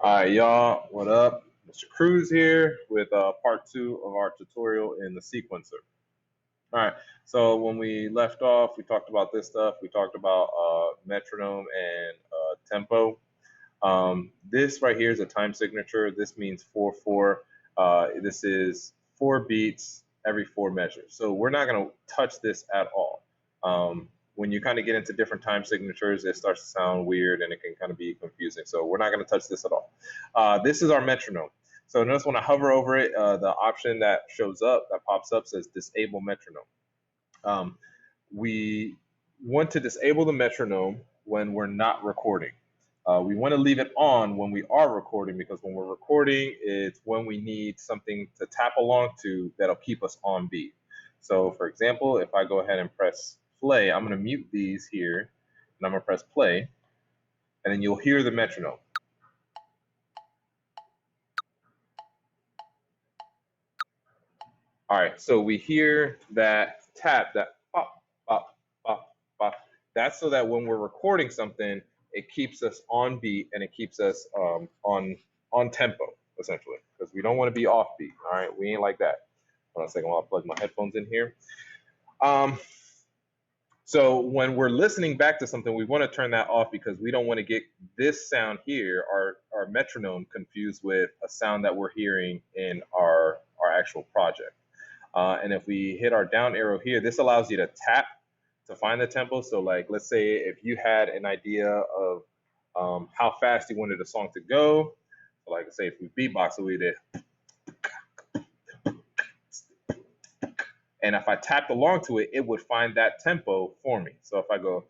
All right, y'all, what up? Mr. Cruz here with part two of our tutorial in the sequencer. All right, so when we left off, we talked about this stuff. We talked about metronome and tempo. This right here is a time signature. This means 4/4. This is 4 beats every 4 measures. So we're not going to touch this at all. When you kind of get into different time signatures, it starts to sound weird and it can kind of be confusing. So we're not going to touch this at all. This is our metronome. So notice when I hover over it, the option that shows up, that pops up, says disable metronome. We want to disable the metronome when we're not recording. We want to leave it on when we are recording, because when we're recording, it's when we need something to tap along to that'll keep us on beat. So for example, if I go ahead and press play, I'm going to mute these here, and I'm going to press play, and then you'll hear the metronome. All right, so we hear that tap, that pop, pop, pop, pop. That's so that when we're recording something, it keeps us on beat and it keeps us on tempo, essentially, because we don't want to be off beat. All right, we ain't like that. Hold on a second while I plug my headphones in here. So when we're listening back to something, we want to turn that off because we don't want to get this sound here, our metronome, confused with a sound that we're hearing in our actual project. And if we hit our down arrow here, this allows you to tap to find the tempo. So like, let's say if you had an idea of how fast you wanted a song to go, so like say if we beatbox, so we did, and if I tapped along to it, it would find that tempo for me. So if I go,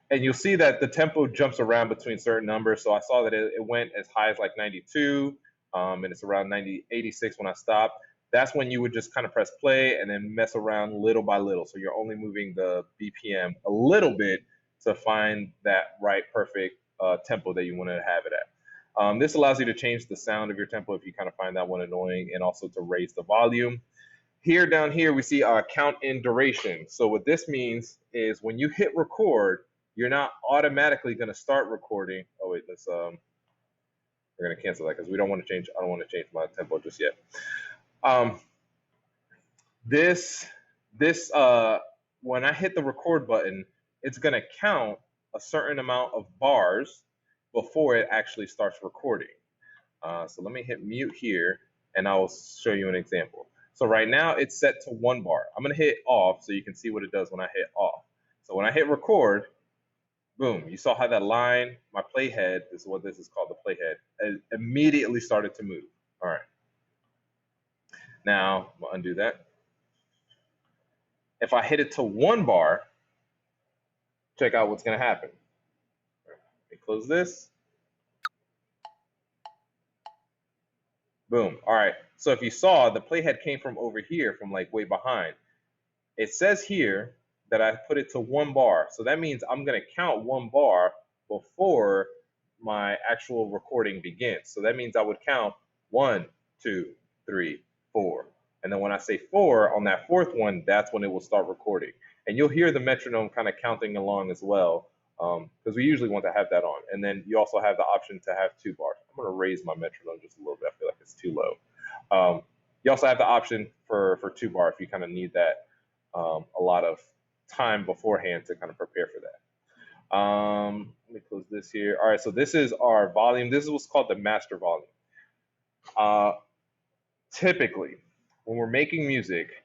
and you'll see that the tempo jumps around between certain numbers. So I saw that it went as high as like 92, and it's around 86 when I stop. That's when you would just kind of press play and then mess around little by little. So you're only moving the BPM a little bit to find that right perfect tempo that you want to have it at. This allows you to change the sound of your tempo if you kind of find that one annoying, and also to raise the volume. Here, down here, we see count in duration. So what this means is when you hit record, you're not automatically going to start recording. Oh wait, let's we're going to cancel that because we don't want to change. I don't want to change my tempo just yet. This when I hit the record button, it's going to count a certain amount of bars before it actually starts recording. So let me hit mute here, and I'll show you an example. So right now it's set to 1 bar. I'm going to hit off so you can see what it does when I hit off. So when I hit record, boom, you saw how that line, my playhead, this is what this is called, the playhead, immediately started to move. All right. Now, I'm going to undo that. If I hit it to 1 bar, check out what's going to happen. All right, let me close this. Boom. All right. So if you saw, the playhead came from over here, from like way behind. It says here that I put it to 1 bar. So that means I'm going to count 1 bar before my actual recording begins. So that means I would count 1, 2, 3, 4. And then when I say 4 on that 4th one, that's when it will start recording. And you'll hear the metronome kind of counting along as well, because we usually want to have that on. And then you also have the option to have 2 bars. I'm going to raise my metronome just a little bit. I feel like it's too low. You also have the option for 2 bar if you kind of need that a lot of time beforehand to kind of prepare for that. Let me close this here. All right, so this is our volume. This is what's called the master volume. Typically, when we're making music,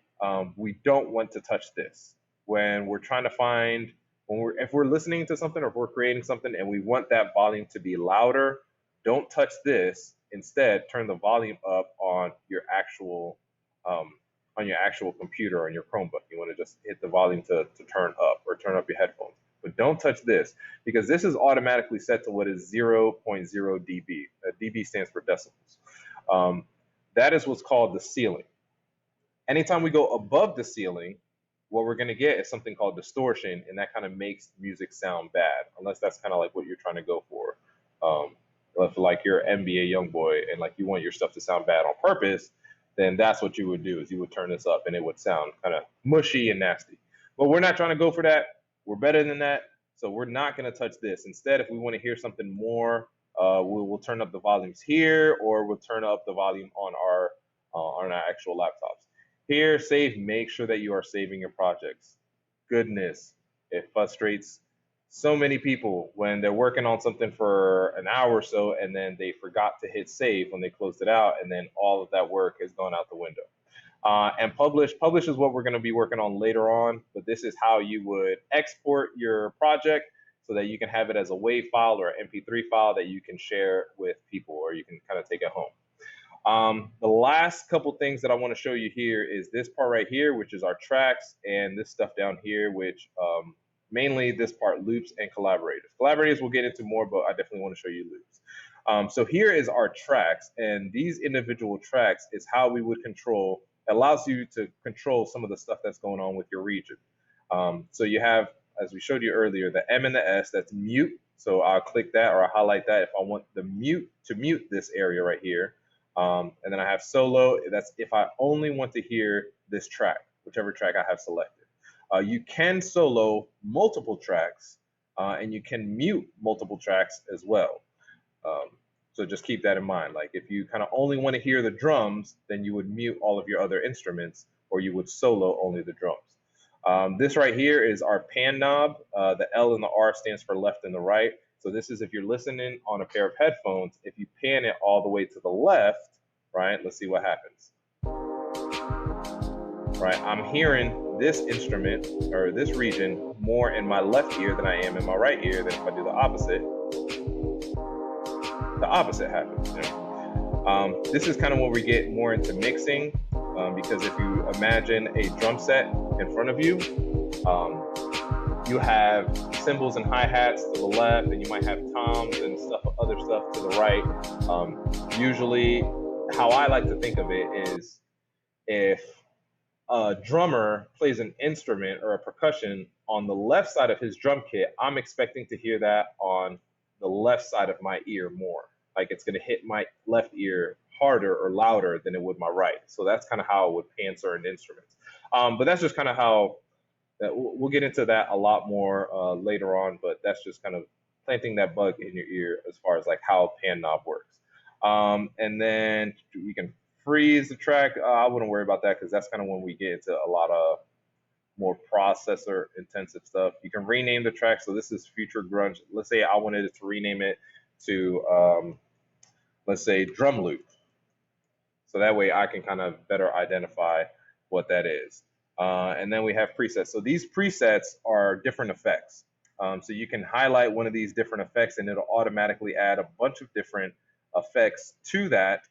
we don't want to touch this. When we're trying to find, if we're listening to something or if we're creating something and we want that volume to be louder, don't touch this. Instead, turn the volume up on your actual computer or on your Chromebook. You want to just hit the volume to turn up, or turn up your headphones. But don't touch this, because this is automatically set to what is 0.0 dB. dB stands for decibels. That is what's called the ceiling. Anytime we go above the ceiling, what we're going to get is something called distortion, and that kind of makes music sound bad, unless that's kind of like what you're trying to go for. If like you're an NBA young boy and like you want your stuff to sound bad on purpose, then that's what you would do, is you would turn this up and it would sound kind of mushy and nasty. But we're not trying to go for that. We're better than that. So we're not going to touch this. Instead, if we want to hear something more, we'll turn up the volumes here, or we'll turn up the volume on our actual laptops. Here, save. Make sure that you are saving your projects. Goodness, it frustrates so many people when they're working on something for an hour or so, and then they forgot to hit save when they closed it out, and then all of that work has gone out the window. And publish is what we're going to be working on later on, but this is how you would export your project so that you can have it as a WAV file or an MP3 file that you can share with people, or you can kind of take it home. The last couple things that I want to show you here is this part right here, which is our tracks, and this stuff down here, which mainly this part, loops and collaborators. Collaborators we'll get into more, but I definitely want to show you loops. So here is our tracks, and these individual tracks is how we would control. It allows you to control some of the stuff that's going on with your region. So you have, as we showed you earlier, the M and the S, that's mute. So I'll click that, or I'll highlight that if I want the mute to mute this area right here. And then I have solo. That's if I only want to hear this track, whichever track I have selected. You can solo multiple tracks, and you can mute multiple tracks as well. So just keep that in mind. Like if you kind of only want to hear the drums, then you would mute all of your other instruments, or you would solo only the drums. This right here is our pan knob. The L and the R stands for left and the right. So this is if you're listening on a pair of headphones, if you pan it all the way to the left, right? Let's see what happens. Right, I'm hearing this instrument or this region more in my left ear than I am in my right ear. Then if I do the opposite happens. You know? This is kind of when we get more into mixing, because if you imagine a drum set in front of you, you have cymbals and hi-hats to the left, and you might have toms and other stuff to the right. Usually, how I like to think of it is if a drummer plays an instrument or a percussion on the left side of his drum kit, I'm expecting to hear that on the left side of my ear more. Like it's going to hit my left ear harder or louder than it would my right. So that's kind of how I would pan certain instruments. But that's just kind of how we'll get into that a lot more later on. But that's just kind of planting that bug in your ear as far as like how pan knob works. And then we can freeze the track. I wouldn't worry about that because that's kind of when we get into a lot of more processor intensive stuff. You can rename the track. So this is Future Grunge. Let's say I wanted to rename it to, let's say, Drum Loop. So that way I can kind of better identify what that is. And then we have presets. So these presets are different effects. So you can highlight one of these different effects and it'll automatically add a bunch of different effects to that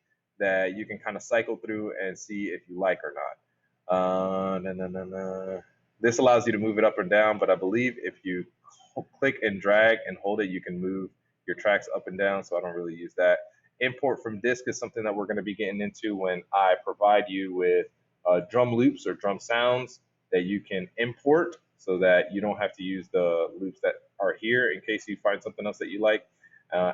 you can kind of cycle through and see if you like or not. This allows you to move it up or down, but I believe if you click and drag and hold it, you can move your tracks up and down, so I don't really use that. Import from disk is something that we're going to be getting into when I provide you with drum loops or drum sounds that you can import so that you don't have to use the loops that are here in case you find something else that you like.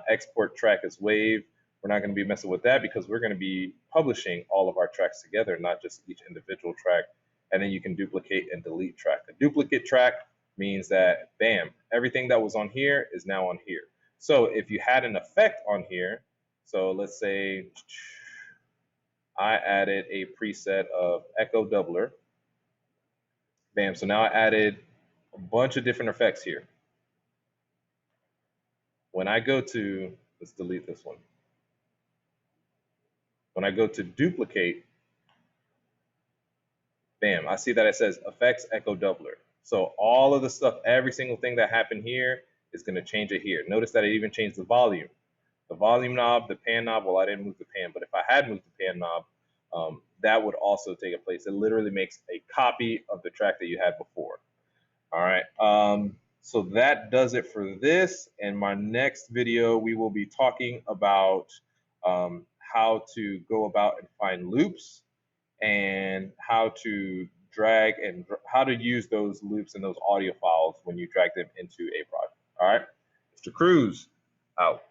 Export track as WAV. We're not going to be messing with that because we're going to be publishing all of our tracks together, not just each individual track. And then you can duplicate and delete track. A duplicate track means that, bam, everything that was on here is now on here. So if you had an effect on here, so let's say I added a preset of echo doubler. Bam, so now I added a bunch of different effects here. When I go to, let's delete this one. When I go to duplicate, bam, I see that it says effects echo doubler. So all of the stuff, every single thing that happened here is going to change it here. Notice that it even changed the volume. The volume knob, the pan knob, well, I didn't move the pan, but if I had moved the pan knob, that would also take a place. It literally makes a copy of the track that you had before. All right. So that does it for this. In my next video, we will be talking about how to go about and find loops and how to drag and how to use those loops and those audio files when you drag them into a project. All right. Mr. Cruz, out.